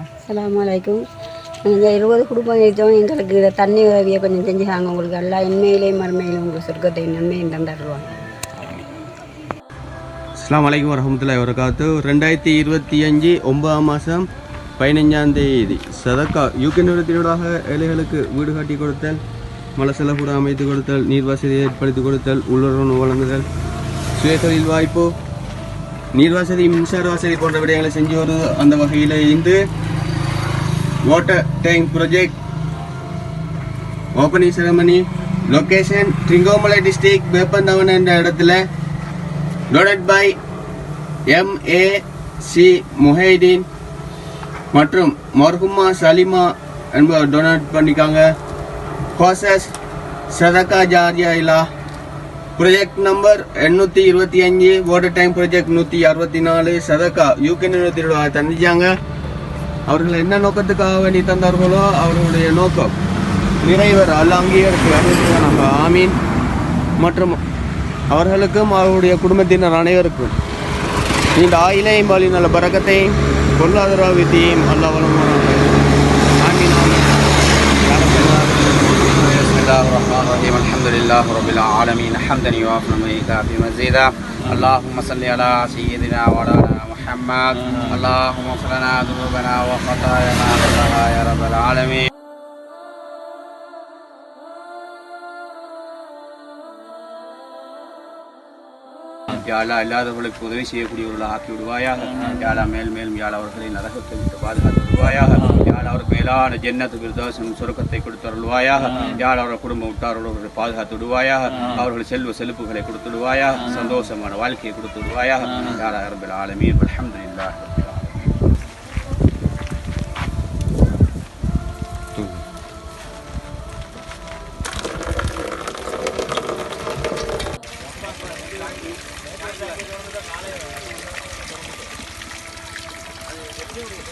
அஸ்ஸலாமு நீங்கள் 20 குடும்பம் வச்சோம். எங்களுக்கு இதை தண்ணி உதவியை கொஞ்சம் செஞ்சுக்காங்க. உங்களுக்கு எல்லாம் என்மையிலையும் மறுமையிலும் உங்களுக்கு சொர்க்கத்தை நன்மையும் தந்துடுவாங்க. அஸ்ஸலாமு அலைக்கும் வரஹ்மத்துல்லாஹி வபரகாத்துஹு. 2025 9ஆம் மாதம் 15ஆம் தேதி சதக்கா யூகே நிறுவனத்தினூடாக ஏழைகளுக்கு வீடு கட்டி கொடுத்தல், மலசல கூட அமைத்து கொடுத்தல், நீர் வசதியை ஏற்படுத்தி கொடுத்தல், உள்ளுறவு வழங்குதல், சுயதொழில் வாய்ப்பு, நீர் வசதி, மின்சார வசதி போன்ற விடயங்களை செஞ்சு வருது. அந்த வகையில் இருந்து water tank project opening ceremony location Trincomalee district Veppanthavan என்ற இடத்துல டொனேட் பை MAC முஹைதீன் மற்றும் மர்ஹூமா சலிமா என்பவர் டொனேட் பண்ணிக்காங்க. கோசஸ் சதகா ஜாரியா இலா project number 825 water tank project 164 சதகா யூகே நிறுவனத்தினோட தந்திச்சாங்க. அவர்கள் என்ன நோக்கத்துக்காக வேண்டி தந்தார்களோ அவர்களுடைய நோக்கம் நிறைவேற அல்லாஹ் அங்கீகரித்து நம்ம ஆமீன். மற்றும் அவர்களுக்கும் அவருடைய குடும்பத்தினர் அனைவருக்கும் இந்த ஆயிலையும் பாலி நல்ல பறக்கத்தையும் பொருளாதார வித்தியையும் அல்லாஹ் வழங்குவாங்க. ஆமீன் ஆமீன். الله الرحمن الرحيم الحمد لله رب العالمين حمدا يوافي ويكافي مزيدا اللهم صل على سيدنا وعلى محمد اللهم اغفر لنا ذنوبنا وخطايانا يا رب العالمين. யாழா இல்லாதவர்களுக்கு உதவி செய்யக்கூடியவர்கள் ஆக்கி விடுவாயாக. யாழா மேல் மேலும் யாழ் அவர்களை நரகத்தை விட்டு பாதுகாத்து விடுவாயாக. யாழ் அவருக்கு மேலான ஜன்னத்து விருதாசம் சுருக்கத்தை கொடுத்து வருவாயாக. யாழ் அவர்கள் குடும்ப விட்டாரோடு பாதுகாத்து விடுவாயாக. அவர்கள் செல்வ செழிப்புகளை கொடுத்து விடுவாயாக. சந்தோஷமான வாழ்க்கையை கொடுத்து விடுவாயாக. யாழா ரப்பில் ஆலமீன் அல்ஹம்துலில்லாஹ். Thank you.